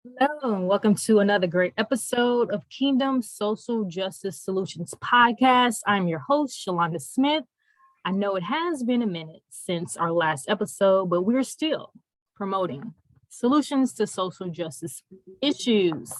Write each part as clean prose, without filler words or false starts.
Hello, and welcome to another great episode of Kingdom Social Justice Solutions Podcast. I'm your host, Shalonda Smith. I know it has been a minute since our last episode, but we're still promoting solutions to social justice issues.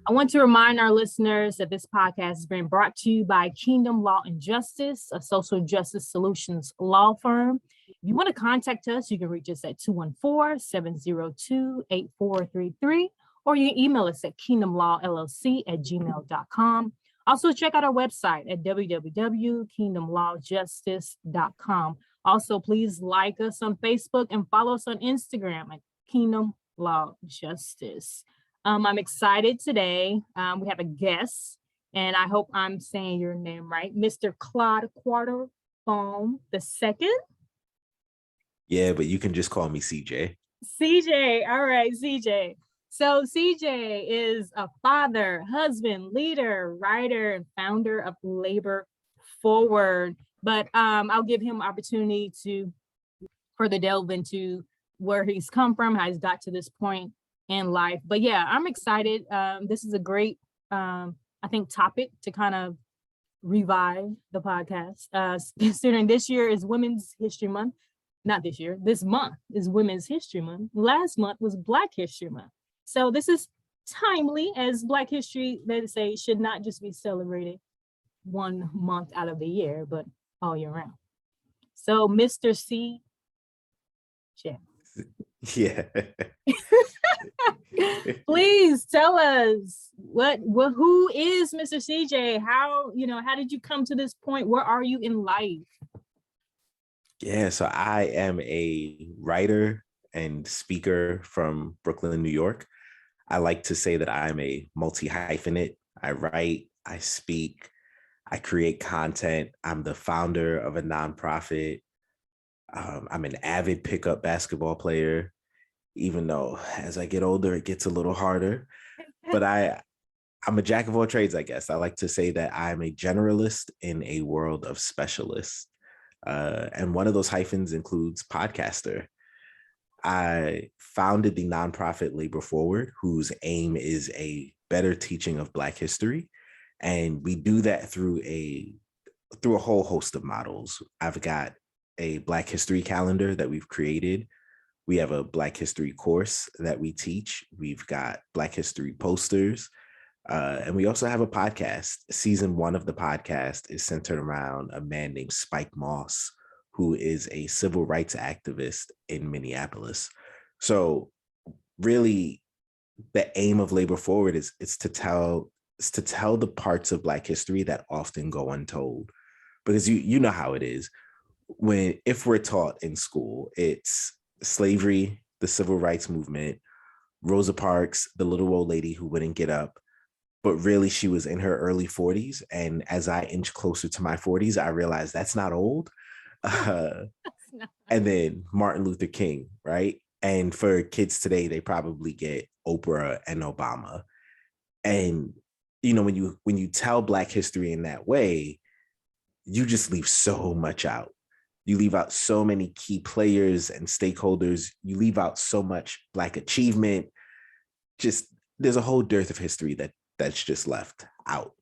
I want to remind our listeners that this podcast is being brought to you by Kingdom Law and Justice, a social justice solutions law firm. If you want to contact us, you can reach us at 214-702-8433, or you can email us at kingdomlawllc@gmail.com. Also, check out our website at www.kingdomlawjustice.com. Also, please like us on Facebook and follow us on Instagram at Kingdom Law Justice. I'm excited today. We have a guest, and I hope I'm saying your name right, Mr. Claude Quartlbaum II. Yeah, but you can just call me CJ. CJ, all right, CJ. So CJ is a father, husband, leader, writer, and founder of Labor Forward. But I'll give him opportunity to further delve into where he's come from, how he's got to this point in life. But yeah, I'm excited. This is a great, I think, topic to kind of revive the podcast. Considering this year is Women's History Month. Not this year, this month is Women's History Month. Last month was Black History Month. So this is timely, as Black history, they say, should not just be celebrated 1 month out of the year, but all year round. So Mr. C. Yeah. Please tell us who is Mr. CJ? How did you come to this point? Where are you in life? Yeah, so I am a writer and speaker from Brooklyn, New York. I like to say that I'm a multi-hyphenate. I write, I speak, I create content. I'm the founder of a nonprofit. I'm an avid pickup basketball player, even though as I get older, it gets a little harder. But I'm a jack of all trades, I guess. I like to say that I'm a generalist in a world of specialists. And one of those hyphens includes podcaster. I founded the nonprofit Labor Forward, whose aim is a better teaching of Black history. And we do that through a whole host of models. I've got a Black history calendar that we've created. We have a Black history course that we teach. We've got Black history posters. And we also have a podcast. Season 1 of the podcast is centered around a man named Spike Moss, who is a civil rights activist in Minneapolis. So really, the aim of Labor Forward is to tell the parts of Black history that often go untold. Because you know how it is. If we're taught in school, it's slavery, the civil rights movement, Rosa Parks, the little old lady who wouldn't get up, but really she was in her early 40s. And as I inch closer to my 40s, I realized that's not old. And then Martin Luther King, right? And for kids today, they probably get Oprah and Obama. And when you tell Black history in that way, you just leave so much out. You leave out so many key players and stakeholders. You leave out so much Black achievement. Just there's a whole dearth of history that's just left out.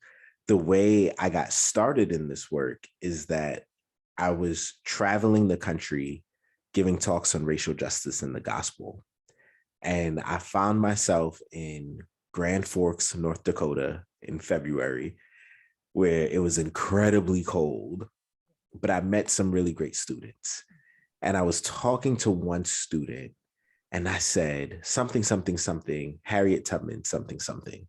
The way I got started in this work is that I was traveling the country giving talks on racial justice and the gospel. And I found myself in Grand Forks, North Dakota in February, where it was incredibly cold, but I met some really great students. And I was talking to one student and I said, something, something, something, Harriet Tubman, something, something.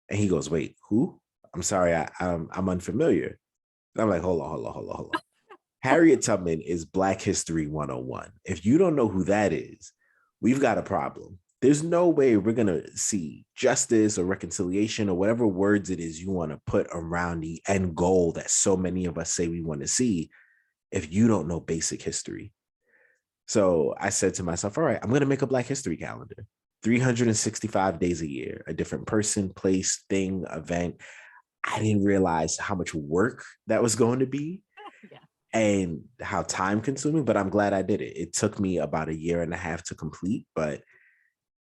And he goes, wait, who? I'm sorry, I'm unfamiliar. And I'm like, hold on. Harriet Tubman is Black History 101. If you don't know who that is, we've got a problem. There's no way we're going to see justice or reconciliation or whatever words it is you want to put around the end goal that so many of us say we want to see if you don't know basic history. So I said to myself, all right, I'm going to make a Black history calendar. 365 days a year, a different person, place, thing, event. I didn't realize how much work that was going to be. Yeah. And how time consuming, but I'm glad I did it. It took me about 1.5 years to complete, but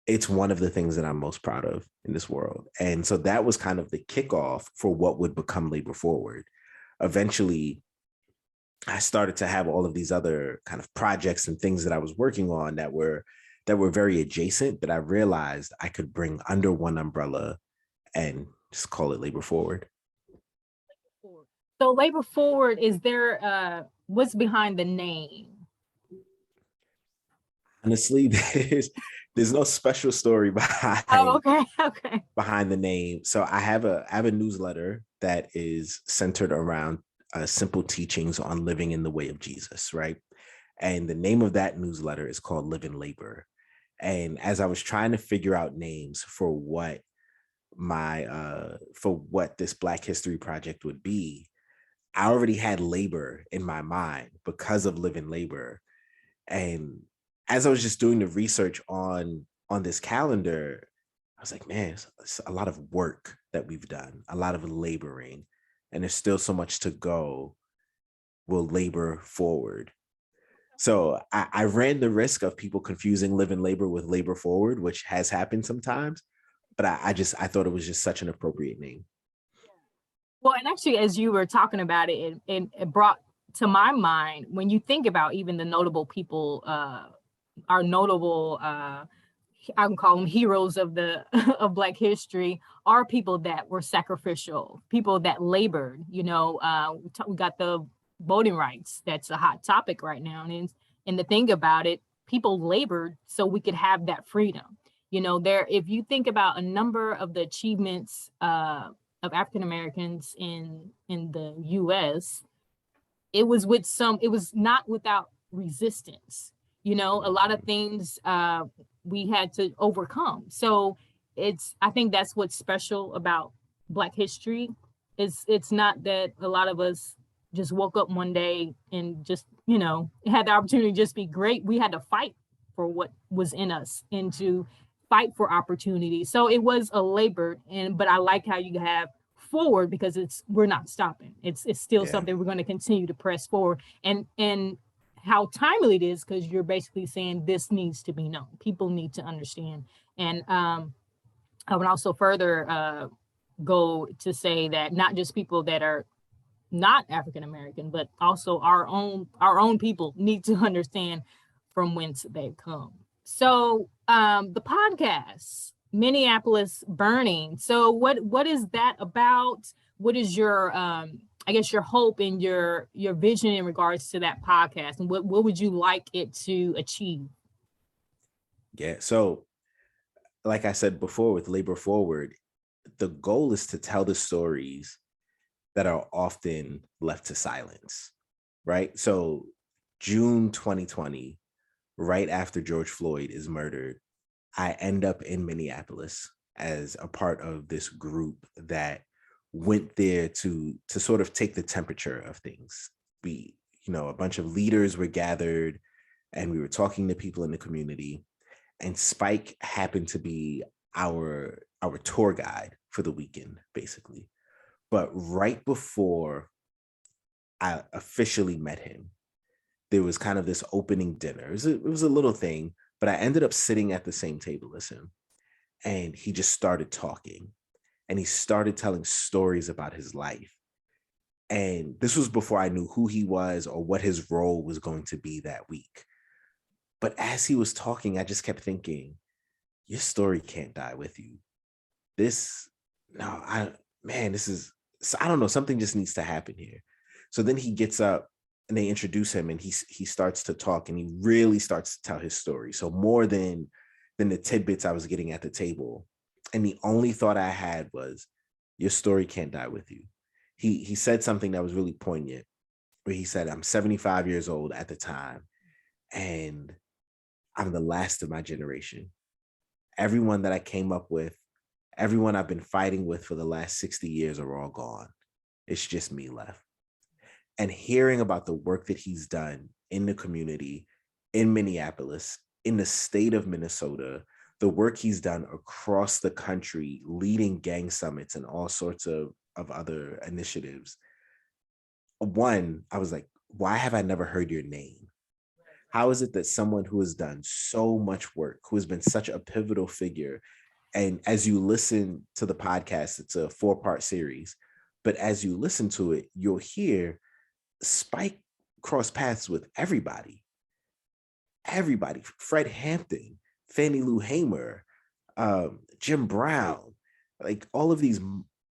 it's one of the things that I'm most proud of in this world. And so that was kind of the kickoff for what would become Labor Forward. Eventually, I started to have all of these other kind of projects and things that I was working on that were very adjacent, that I realized I could bring under one umbrella and just call it Labor Forward. So Labor Forward, is there what's behind the name? Honestly, there's no special story Oh, okay, okay. behind the name. So I have a newsletter that is centered around simple teachings on living in the way of Jesus, right? And the name of that newsletter is called Live in Labor. And as I was trying to figure out names for what this Black History Project would be, I already had labor in my mind because of Live in Labor. And as I was just doing the research on this calendar, I was like, man, it's a lot of work that we've done, a lot of laboring, and there's still so much to go. We'll labor forward. So I ran the risk of people confusing Live in Labor with Labor Forward, which has happened sometimes. But I thought it was just such an appropriate name. Well, and actually, as you were talking about it, it brought to my mind, when you think about even the notable people, our notable, I can call them heroes of the of Black history, are people that were sacrificial, people that labored. You know, we got the voting rights. That's a hot topic right now, and the thing about it, people labored so we could have that freedom. You know, if you think about a number of the achievements of African Americans in the U.S., it was not without resistance. You know, a lot of things we had to overcome. So I think that's what's special about Black history. It's not that a lot of us just woke up one day and just, you know, had the opportunity to just be great. We had to fight for what was in us and to fight for opportunity. So it was a labor, but I like how you have forward, because we're not stopping. It's still something we're going to continue to press forward, and how timely it is, because you're basically saying this needs to be known. People need to understand. And I would also further go to say that not just people that are not African American, but also our own people need to understand from whence they've come. So the podcast, Minneapolis Burning. So what is that about? What is your I guess your hope and your vision in regards to that podcast, and what would you like it to achieve? Yeah. So like I said before, with Labor Forward, the goal is to tell the stories that are often left to silence, right? So June 2020, right after George Floyd is murdered, I end up in Minneapolis as a part of this group that went there to sort of take the temperature of things. A bunch of leaders were gathered and we were talking to people in the community, and Spike happened to be our tour guide for the weekend, basically. But right before I officially met him, there was kind of this opening dinner. It was a little thing, but I ended up sitting at the same table as him. And he just started talking, and he started telling stories about his life. And this was before I knew who he was or what his role was going to be that week. But as he was talking, I just kept thinking, your story can't die with you. This, no, this is, I don't know, something just needs to happen here. So then he gets up and they introduce him, and he starts to talk, and he really starts to tell his story. So more than the tidbits I was getting at the table. And the only thought I had was, your story can't die with you. He said something that was really poignant, where he said, I'm 75 years old at the time, and I'm the last of my generation. Everyone that I came up with, everyone I've been fighting with for the last 60 years are all gone. It's just me left. And hearing about the work that he's done in the community, in Minneapolis, in the state of Minnesota, the work he's done across the country, leading gang summits and all sorts of other initiatives. One, I was like, why have I never heard your name? How is it that someone who has done so much work, who has been such a pivotal figure, and as you listen to the podcast, it's a 4-part series, but as you listen to it, you'll hear Spike cross paths with everybody, Fred Hampton, Fannie Lou Hamer, Jim Brown, like all of these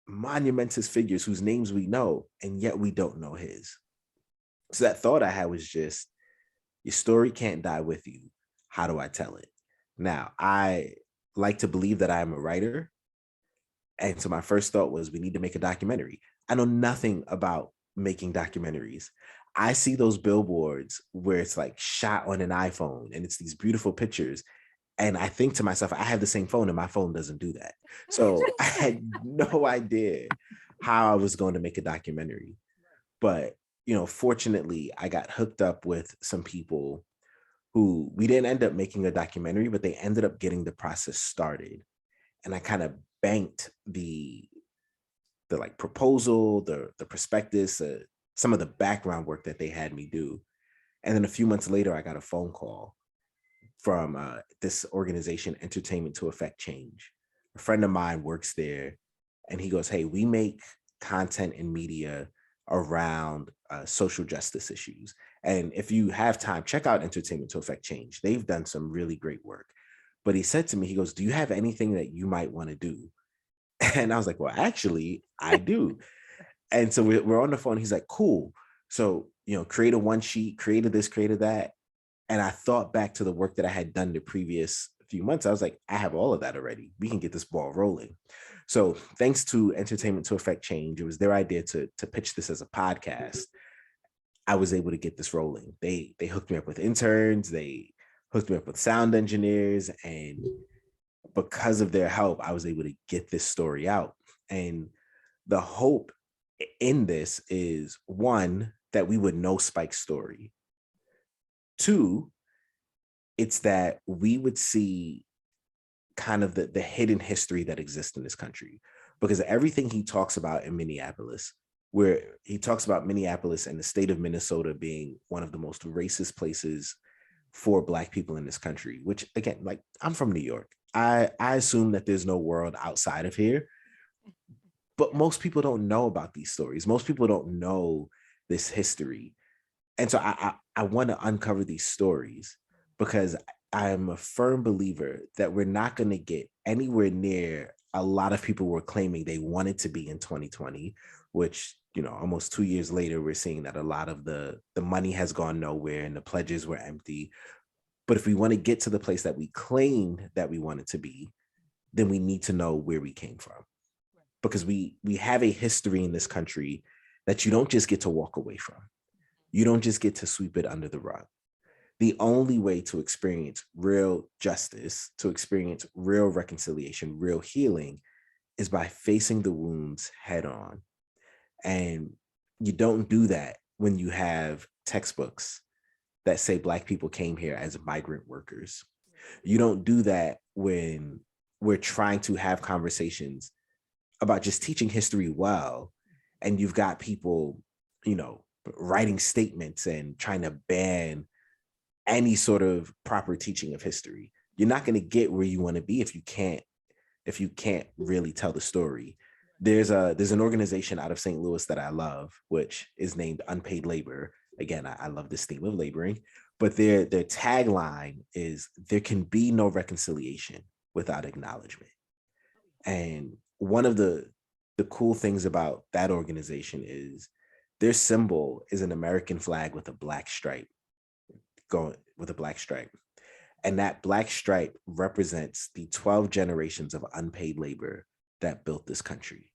monumentous figures whose names we know, and yet we don't know his. So that thought I had was just, your story can't die with you. How do I tell it? Now, I like to believe that I am a writer. And so my first thought was, we need to make a documentary. I know nothing about making documentaries. I see those billboards where it's like shot on an iPhone and it's these beautiful pictures. And I think to myself, I have the same phone and my phone doesn't do that. So I had no idea how I was going to make a documentary. But, fortunately, I got hooked up with some people who we didn't end up making a documentary, but they ended up getting the process started. And I kind of banked the like proposal, the prospectus, some of the background work that they had me do. And then a few months later, I got a phone call from this organization, Entertainment to Affect Change. A friend of mine works there, and he goes, "Hey, we make content and media around social justice issues. And if you have time, check out Entertainment to Affect Change. They've done some really great work." But he said to me, he goes, "Do you have anything that you might want to do?" And I was like, "Well, actually, I do." And so we're on the phone. He's like, "Cool. So, create a one sheet, created this, created that." And I thought back to the work that I had done the previous few months. I was like, I have all of that already. We can get this ball rolling. So thanks to Entertainment to Affect Change, it was their idea to pitch this as a podcast. I was able to get this rolling. They hooked me up with interns. They hooked me up with sound engineers. And because of their help, I was able to get this story out. And the hope in this is, one, that we would know Spike's story. Two, it's that we would see kind of the hidden history that exists in this country, because everything he talks about in Minneapolis, where he talks about Minneapolis and the state of Minnesota being one of the most racist places for Black people in this country, which, again, like, I'm from New York. I assume that there's no world outside of here, but most people don't know about these stories. Most people don't know this history. And so I want to uncover these stories, because I am a firm believer that we're not going to get anywhere near a lot of people were claiming they wanted to be in 2020, which, almost 2 years later, we're seeing that a lot of the money has gone nowhere and the pledges were empty. But if we want to get to the place that we claimed that we wanted to be, then we need to know where we came from, because we have a history in this country that you don't just get to walk away from. You don't just get to sweep it under the rug. The only way to experience real justice, to experience real reconciliation, real healing, is by facing the wounds head on. And you don't do that when you have textbooks that say Black people came here as migrant workers. You don't do that when we're trying to have conversations about just teaching history well, and you've got people, writing statements and trying to ban any sort of proper teaching of history. You're not going to get where you want to be if you can't really tell the story. There's an organization out of St. Louis that I love, which is named Unpaid Labor. Again, I love this theme of laboring, but their tagline is, there can be no reconciliation without acknowledgement. And one of the cool things about that organization is their symbol is an American flag with a black stripe. And that black stripe represents the 12 generations of unpaid labor that built this country.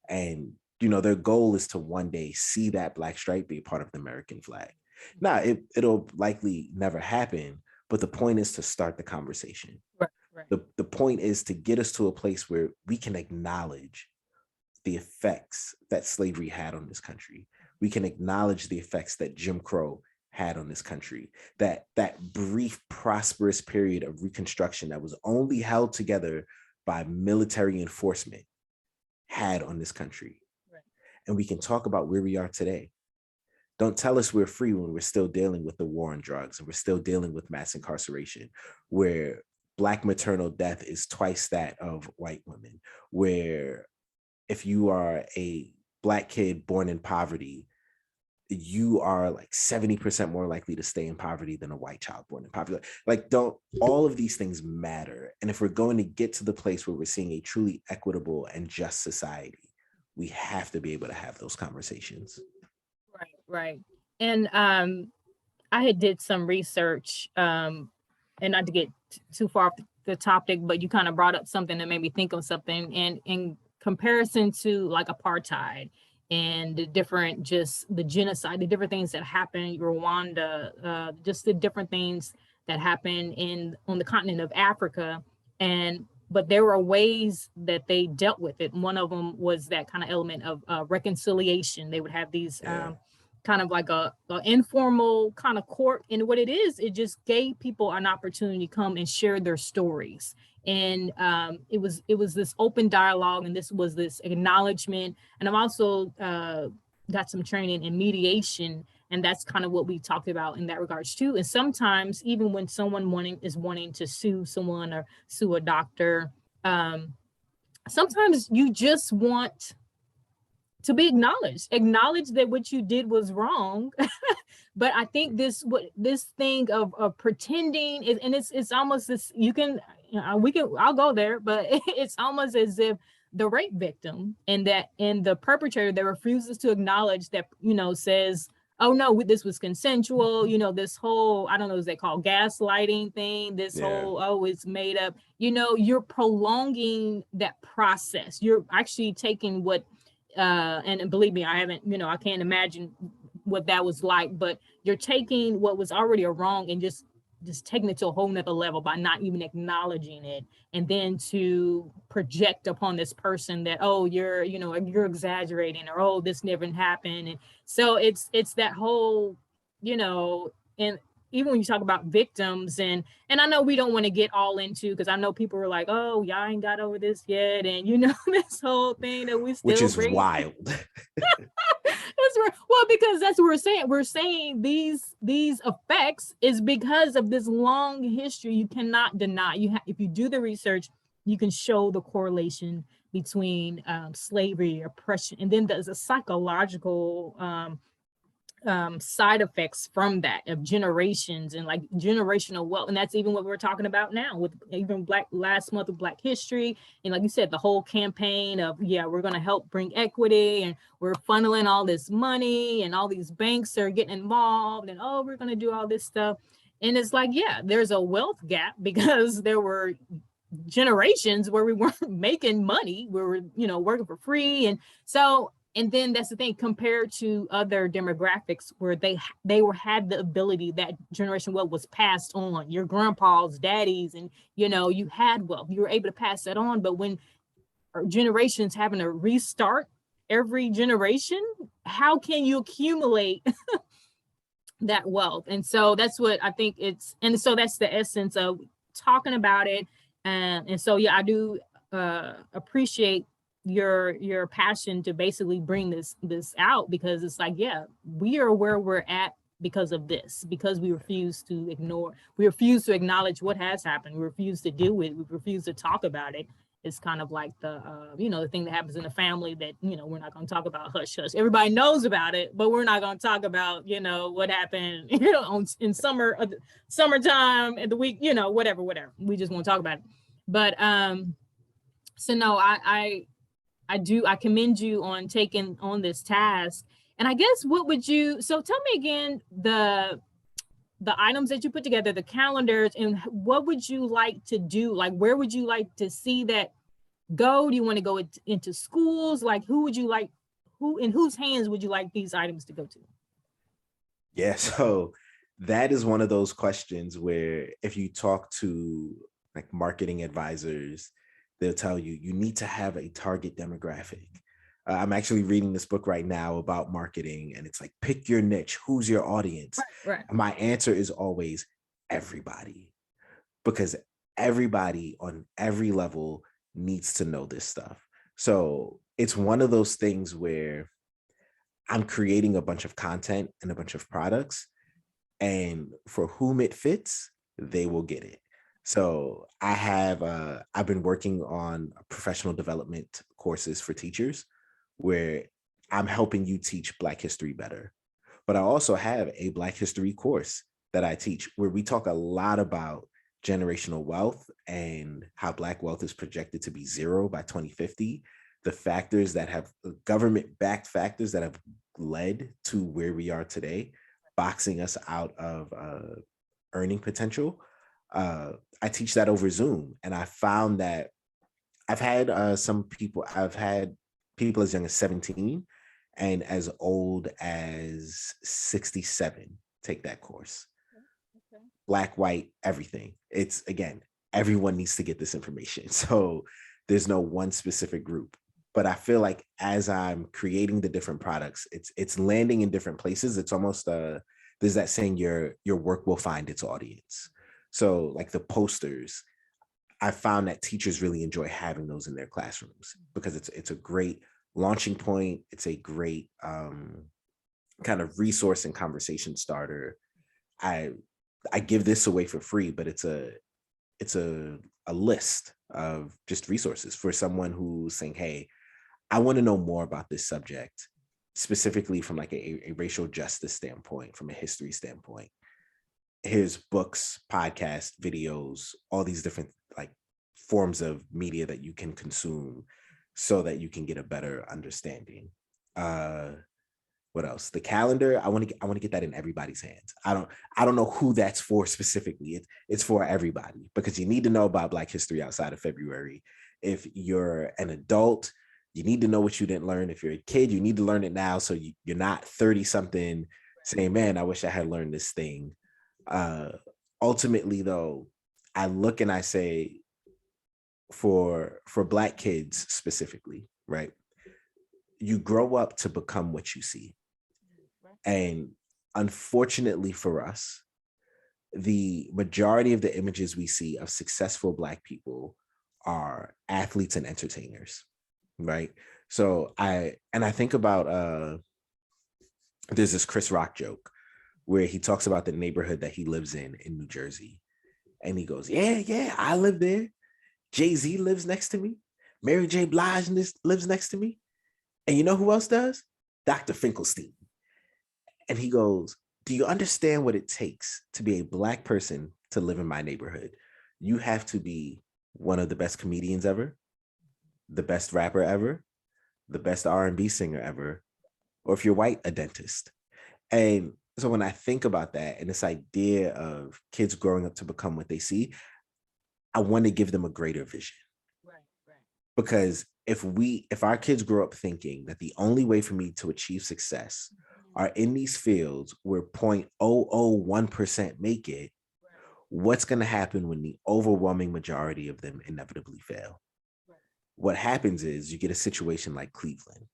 And, their goal is to one day see that black stripe be a part of the American flag. Now, it'll likely never happen, but the point is to start the conversation. Right. The point is to get us to a place where we can acknowledge the effects that slavery had on this country. We can acknowledge the effects that Jim Crow had on this country, that brief, prosperous period of Reconstruction that was only held together by military enforcement had on this country. Right. And we can talk about where we are today. Don't tell us we're free when we're still dealing with the war on drugs and we're still dealing with mass incarceration, where Black maternal death is twice that of white women, where if you are a Black kid born in poverty, you are like 70% more likely to stay in poverty than a white child born in poverty. Like, don't all of these things matter? And if we're going to get to the place where we're seeing a truly equitable and just society, we have to be able to have those conversations. Right, right. And I had did some research, and not to get too far off the topic, but you kind of brought up something that made me think of something. And in comparison to like apartheid and the different, just the genocide, the different things that happen in Rwanda, just the different things that happen on the continent of Africa. And but there were ways that they dealt with it. And one of them was that kind of element of reconciliation. They would have these kind of like a informal kind of court. And what it is, it just gave people an opportunity to come and share their stories. And it was this open dialogue, and this was this acknowledgement. And I've also got some training in mediation, and that's kind of what we talked about in that regards too. And sometimes even when someone is wanting to sue someone or sue a doctor, sometimes you just want to be acknowledge that what you did was wrong. But I think this thing of pretending is, and it's almost this, I'll go there, but it's almost as if the rape victim and the perpetrator that refuses to acknowledge that, says, oh no, this was consensual, this whole, I don't know, is they call gaslighting thing, this whole, oh, it's made up, you're prolonging that process. You're actually taking what, and believe me, I haven't, I can't imagine what that was like, but you're taking what was already a wrong and just taking it to a whole nother level by not even acknowledging it, and then to project upon this person that, oh, you're exaggerating, or oh, this never happened. And so it's that whole, and even when you talk about victims, and I know we don't want to get all into, because I know people are like, oh, y'all ain't got over this yet, and this whole thing that we still, which is wild. Well, because that's what we're saying. We're saying these effects is because of this long history. You cannot deny. If you do the research, you can show the correlation between slavery, oppression, and then there's a psychological side effects from that, of generations and like generational wealth. And that's even what we're talking about now with even last month of Black History. And like you said, the whole campaign of, we're going to help bring equity, and we're funneling all this money, and all these banks are getting involved, and oh, we're going to do all this stuff. And it's like, there's a wealth gap, because there were generations where we weren't making money, we were, working for free. And so, and then that's the thing, compared to other demographics where they had the ability, that generation wealth was passed on, your grandpa's, daddies, and you had wealth, you were able to pass that on. But when generations having to restart every generation, how can you accumulate that wealth? And so that's what I think and so that's the essence of talking about it. And so, I do appreciate your passion to basically bring this out, because it's like, we are where we're at because of this, because we refuse to acknowledge what has happened. We refuse to deal with it. We refuse to talk about it. It's kind of like the the thing that happens in a family that, we're not going to talk about, hush hush. Everybody knows about it, but we're not going to talk about, what happened, in summertime at the week, whatever. We just want to talk about it. But so no, I commend you on taking on this task. And I guess so tell me again the items that you put together, the calendars, and what would you like to do? Like, where would you like to see that go? Do you want to go into schools? Like, in whose hands would you like these items to go to? Yeah, so that is one of those questions where if you talk to like marketing advisors, they'll tell you need to have a target demographic. I'm actually reading this book right now about marketing, and it's like, pick your niche. Who's your audience? Right. My answer is always everybody, because everybody on every level needs to know this stuff. So it's one of those things where I'm creating a bunch of content and a bunch of products, and for whom it fits, they will get it. So I've been working on professional development courses for teachers where I'm helping you teach Black history better. But I also have a Black history course that I teach where we talk a lot about generational wealth and how Black wealth is projected to be zero by 2050. The factors that have government backed factors that have led to where we are today, boxing us out of earning potential. I teach that over Zoom, and I found that I've had people as young as 17 and as old as 67 take that course. Okay. Black, white, everything. It's, again, everyone needs to get this information. So there's no one specific group. But I feel like as I'm creating the different products, it's landing in different places. It's almost there's that saying, your work will find its audience. So like the posters, I found that teachers really enjoy having those in their classrooms because it's a great launching point. It's a great kind of resource and conversation starter. I give this away for free, but it's a list of just resources for someone who's saying, hey, I want to know more about this subject, specifically from like a racial justice standpoint, from a history standpoint. Here's books, podcasts, videos, all these different like forms of media that you can consume so that you can get a better understanding. What else? The calendar. I want to get that in everybody's hands. I don't know who that's for specifically. It's for everybody because you need to know about Black history outside of February. If you're an adult, you need to know what you didn't learn. If you're a kid, you need to learn it now so you're not 30 something saying, man, I wish I had learned this thing. Ultimately, though, I look and I say, for Black kids specifically, right? You grow up to become what you see. And unfortunately for us, the majority of the images we see of successful Black people are athletes and entertainers, right? So I think about there's this Chris Rock joke where he talks about the neighborhood that he lives in New Jersey. And he goes, yeah, I live there. Jay-Z lives next to me. Mary J. Blige lives next to me. And you know who else does? Dr. Finkelstein. And he goes, do you understand what it takes to be a Black person to live in my neighborhood? You have to be one of the best comedians ever, the best rapper ever, the best R&B singer ever, or if you're white, a dentist. And so when I think about that and this idea of kids growing up to become what they see, I want to give them a greater vision. Right. Because if our kids grow up thinking that the only way for me to achieve success are in these fields where 0.001% make it, what's going to happen when the overwhelming majority of them inevitably fail? What happens is you get a situation like Cleveland.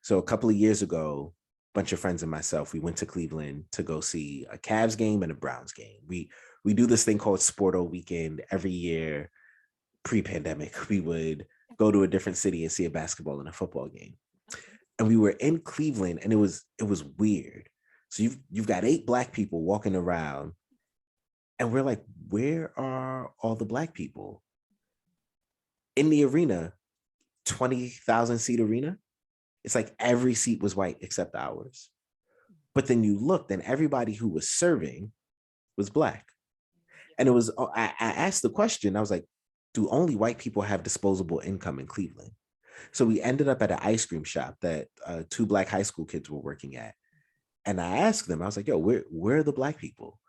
So a couple of years ago, a bunch of friends and myself, we went to Cleveland to go see a Cavs game and a Browns game. We do this thing called Sporto Weekend every year. Pre-pandemic, we would go to a different city and see a basketball and a football game. And we were in Cleveland, and it was weird. So you've got 8 Black people walking around, and we're like, where are all the Black people? In the arena, 20,000 seat arena, it's like every seat was white except ours. But then you looked, and everybody who was serving was Black. And it was, I asked the question, I was like, do only white people have disposable income in Cleveland? So we ended up at an ice cream shop that 2 Black high school kids were working at. And I asked them, I was like, yo, where are the Black people?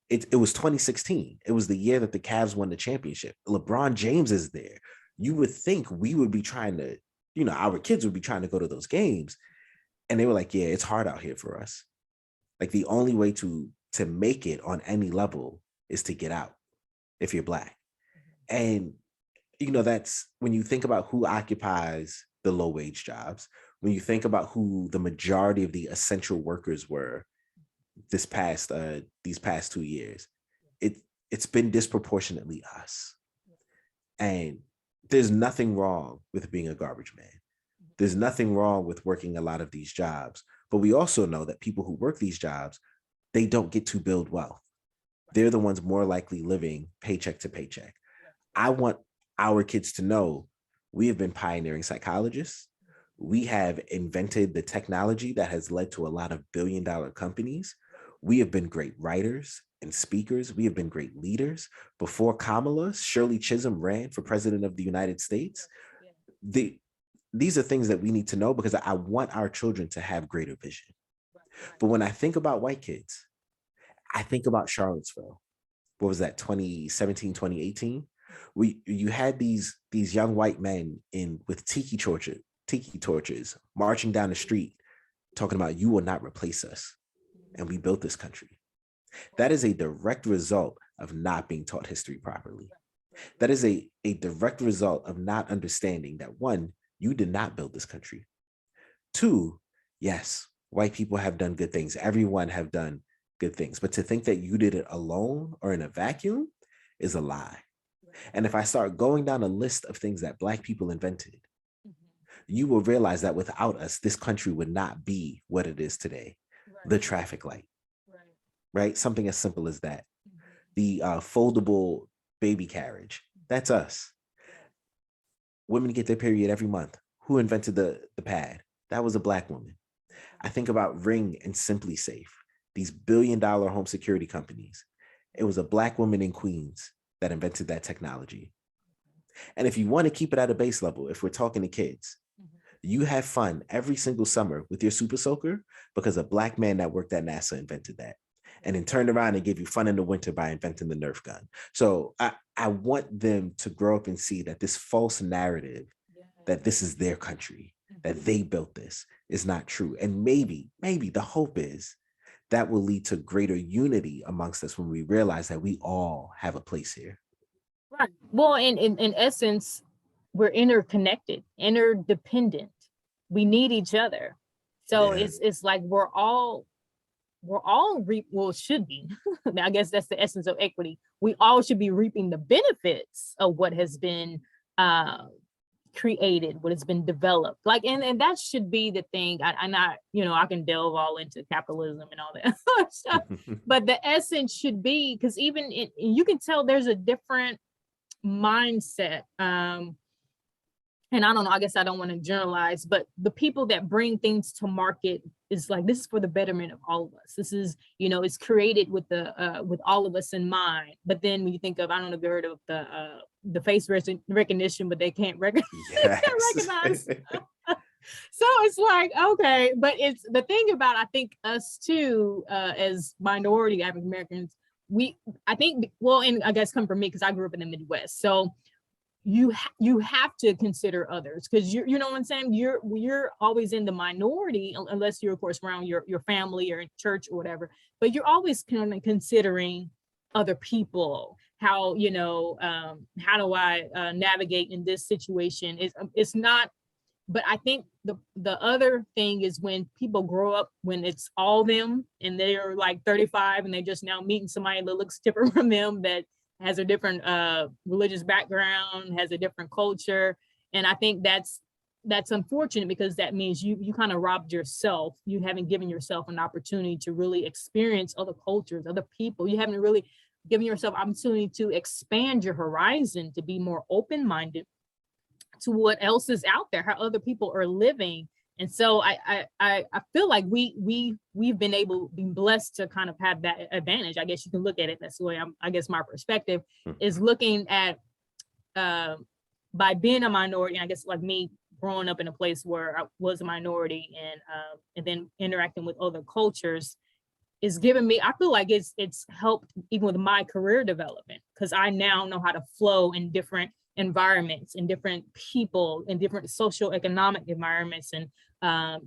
It was 2016. It was the year that the Cavs won the championship. LeBron James is there. You would think we would be trying to, our kids would be trying to go to those games. And they were like, yeah, it's hard out here for us. Like the only way to make it on any level is to get out if you're Black. And that's when you think about who occupies the low wage jobs, when you think about who the majority of the essential workers were these past 2 years, it's been disproportionately us. And there's nothing wrong with being a garbage man. There's nothing wrong with working a lot of these jobs. But we also know that people who work these jobs, they don't get to build wealth. They're the ones more likely living paycheck to paycheck. I want our kids to know we have been pioneering psychologists. We have invented the technology that has led to a lot of billion-dollar companies. We have been great writers and speakers. We have been great leaders. Before Kamala, Shirley Chisholm ran for president of the United States. These are things that we need to know because I want our children to have greater vision. But when I think about white kids, I think about Charlottesville. What was that, 2017, 2018? You had these young white men with tiki torches marching down the street talking about you will not replace us. And we built this country. That is a direct result of not being taught history properly. That is a direct result of not understanding that, one, you did not build this country. Two, yes, white people have done good things. Everyone have done good things. But to think that you did it alone or in a vacuum is a lie. And if I start going down a list of things that Black people invented, you will realize that without us, this country would not be what it is today. The traffic light, right? Something as simple as that. The foldable baby carriage, that's us. Women get their period every month. Who invented the pad? That was a Black woman. I think about Ring and Simply Safe, these billion-dollar home security companies. It was a Black woman in Queens that invented that technology. And if you want to keep it at a base level, if we're talking to kids, you have fun every single summer with your Super Soaker because a Black man that worked at NASA invented that and then turned around and gave you fun in the winter by inventing the Nerf gun. So I want them to grow up and see that this false narrative that this is their country, that they built this, is not true. And maybe the hope is that will lead to greater unity amongst us when we realize that we all have a place here. Right. Well, in essence, we're interconnected, interdependent. We need each other. So it's like we're all should be. I guess that's the essence of equity. We all should be reaping the benefits of what has been created, what has been developed. Like, and that should be the thing. I can delve all into capitalism and all that stuff, but the essence should be, because even you can tell there's a different mindset. And I don't know, I guess I don't want to generalize, but the people that bring things to market is like, this is for the betterment of all of us. This is, it's created with with all of us in mind. But then when you think of, I don't know if you heard of the face recognition, but they can't recognize. So it's like, okay, but it's the thing about, I think us too, as minority African Americans, and I guess come from me because I grew up in the Midwest. So you have to consider others, because you know what I'm saying? You're always in the minority, unless you're of course around your family or in church or whatever, but you're always kind of considering other people. How do I navigate in this situation? It's not, but I think the other thing is when people grow up, when it's all them and they're like 35 and they just now meeting somebody that looks different from them, that has a different religious background, has a different culture. And I think that's unfortunate, because that means you kind of robbed yourself. You haven't given yourself an opportunity to really experience other cultures, other people. You haven't really given yourself opportunity to expand your horizon, to be more open-minded to what else is out there, how other people are living. And so I feel like we've been blessed to kind of have that advantage. I guess you can look at it. That's the way I guess my perspective is looking at by being a minority. And I guess like me growing up in a place where I was a minority and then interacting with other cultures is giving me, I feel like it's helped even with my career development, because I now know how to flow in different environments and different people and different social economic environments and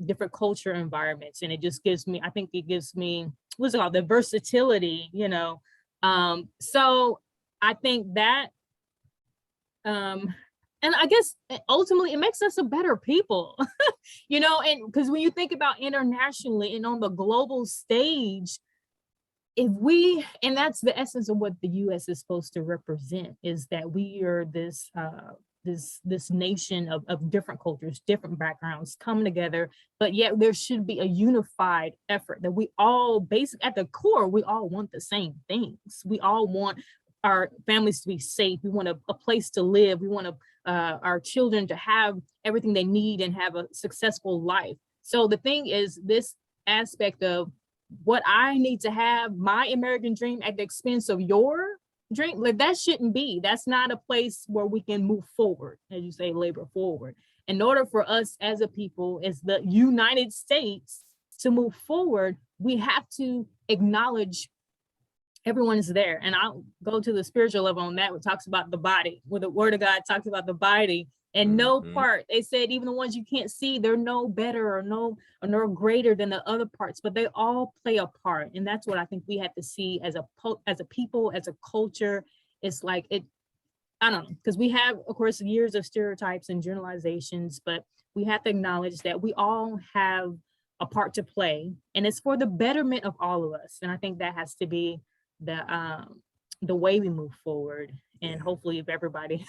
different culture environments. And it just gives me, I think it gives me, what's it called, the versatility, so I think that and I guess ultimately it makes us a better people, and because when you think about internationally and on the global stage, and that's the essence of what the US is supposed to represent, is that we are this this nation of different cultures, different backgrounds coming together, but yet there should be a unified effort that we all at the core, we all want the same things. We all want our families to be safe. We want a place to live. We want our children to have everything they need and have a successful life. So the thing is, this aspect of what I need to have, my American dream at the expense of your dream, like that shouldn't be. That's not a place where we can move forward, as you say, labor forward. In order for us as a people, as the United States, to move forward, we have to acknowledge everyone is there. And I'll go to the spiritual level on that, which talks about the body, where the word of God talks about the body. And no part, they said, even the ones you can't see, they're no better or no greater than the other parts, but they all play a part. And that's what I think we have to see as a people, as a culture. It's like I don't know, because we have, of course, years of stereotypes and generalizations, but we have to acknowledge that we all have a part to play, and it's for the betterment of all of us. And I think that has to be the way we move forward. And hopefully, if everybody,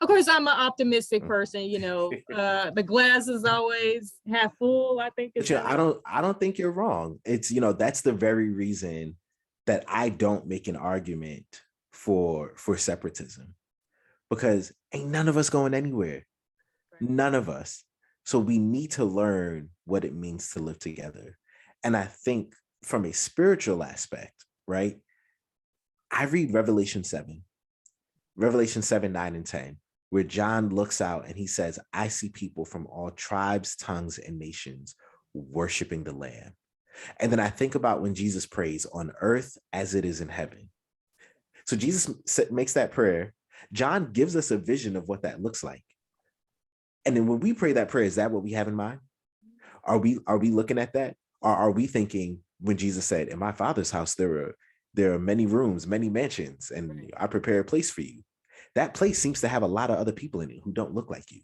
of course, I'm an optimistic person, the glass is always half full, I think. I don't think you're wrong. It's, that's the very reason that I don't make an argument for separatism, because ain't none of us going anywhere. Right. None of us. So we need to learn what it means to live together. And I think from a spiritual aspect, right? I read Revelation 7, 9 and 10, where John looks out and he says, I see people from all tribes, tongues, and nations worshiping the Lamb. And then I think about when Jesus prays, on earth as it is in heaven. So Jesus makes that prayer. John gives us a vision of what that looks like. And then when we pray that prayer, is that what we have in mind? Are we looking at that? Or are we thinking, when Jesus said, in my Father's house, there are many rooms, many mansions, and I prepare a place for you. That place seems to have a lot of other people in it who don't look like you.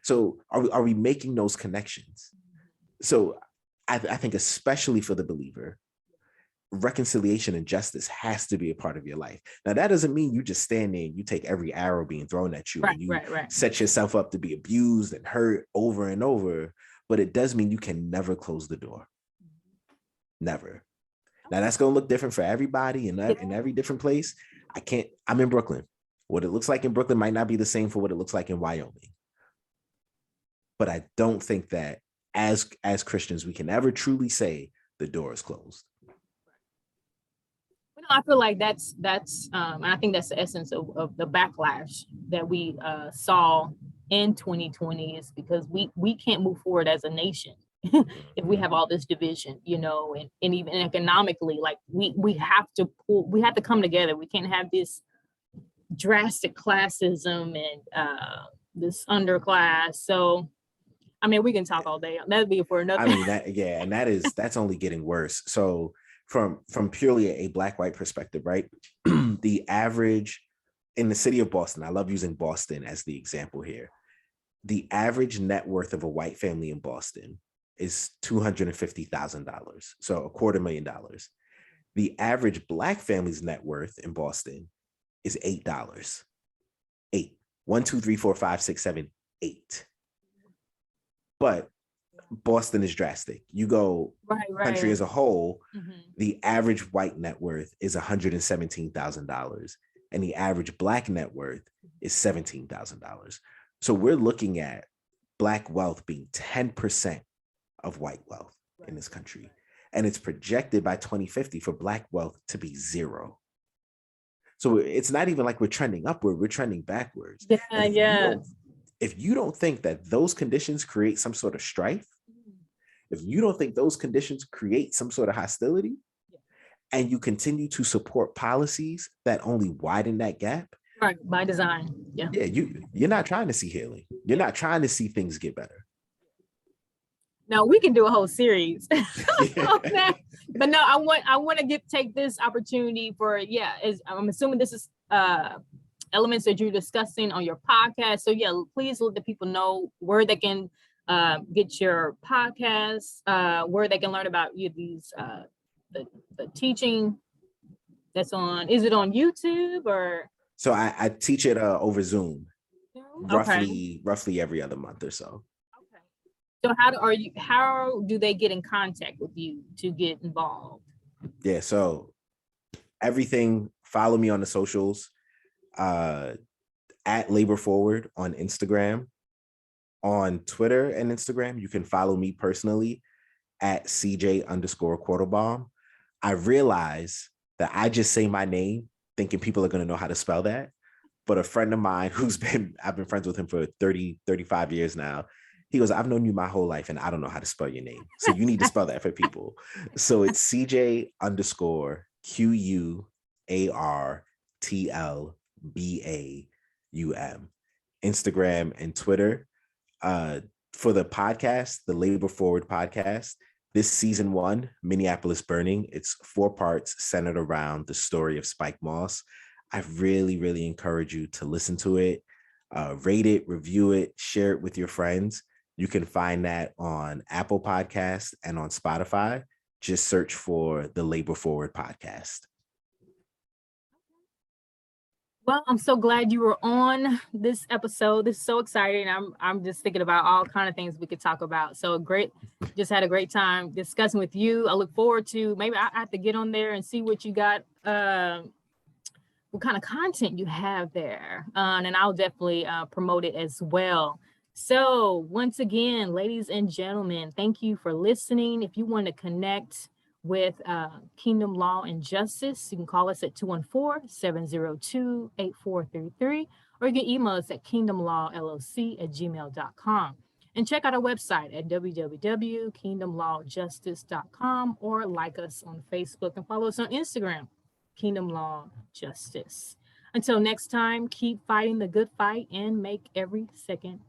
So are we making those connections? So I think especially for the believer, reconciliation and justice has to be a part of your life. Now, that doesn't mean you just stand there and you take every arrow being thrown at you and you set yourself up to be abused and hurt over and over, but it does mean you can never close the door. Never. Now, that's going to look different for everybody in every different place. I'm in Brooklyn. What it looks like in Brooklyn might not be the same for what it looks like in Wyoming. But I don't think that as Christians, we can ever truly say the door is closed. I feel like that's I think that's the essence of the backlash that we saw in 2020, is because we can't move forward as a nation if we have all this division, and even economically, like we have to come together. We can't have this drastic classism and this underclass. So, I mean, we can talk all day. That'd be for another. I mean, and that's only getting worse. So from purely a black-white perspective, right? The average in the city of Boston, I love using Boston as the example here. The average net worth of a white family in Boston is $250,000. So $250,000. The average black family's net worth in Boston is $8. 8. 1, 2, 3, 4, 5, 6, 7, 8. But Boston is drastic. You go country as a whole, the average white net worth is $117,000, and the average black net worth is $17,000. So we're looking at black wealth being 10% of white wealth in this country, and it's projected by 2050 for black wealth to be 0. So it's not even like we're trending upward; we're trending backwards. If you don't think that those conditions create some sort of strife, if you don't think those conditions create some sort of hostility, and you continue to support policies that only widen that gap, right, by design, you're not trying to see healing. You're not trying to see things get better. Now we can do a whole series on that. But no, I want to take this opportunity for I'm assuming this is elements that you're discussing on your podcast. So please let the people know where they can get your podcast, where they can learn about these the teaching that's on. Is it on YouTube or? So I teach it over Zoom. roughly every other month or so. Okay. So how do they get in contact with you to get involved? Yeah, so everything, follow me on the socials, at Labor Forward on Instagram. On Twitter and Instagram, you can follow me personally at CJ_Quartlbaum. I realize that I just say my name thinking people are going to know how to spell that. But a friend of mine I've been friends with him for 30, 35 years now. He goes, I've known you my whole life and I don't know how to spell your name. So you need to spell that for people. So it's CJ_QUARTLBAUM, Instagram and Twitter. For the podcast, the Labor Forward podcast, this season 1, Minneapolis Burning, it's 4 parts centered around the story of Spike Moss. I really, really encourage you to listen to it, rate it, review it, share it with your friends. You can find that on Apple Podcasts and on Spotify. Just search for the Labor Forward podcast. Well, I'm so glad you were on this episode. This is so exciting. I'm just thinking about all kind of things we could talk about. So just had a great time discussing with you. I look forward to, maybe I have to get on there and see what you got, what kind of content you have there. And I'll definitely promote it as well. So once again, ladies and gentlemen, thank you for listening. If you want to connect with Kingdom Law and Justice, you can call us at 214-702-8433, or you can email us at kingdomlawllc@gmail.com. And check out our website at www.kingdomlawjustice.com, or like us on Facebook and follow us on Instagram, Kingdom Law Justice. Until next time, keep fighting the good fight and make every second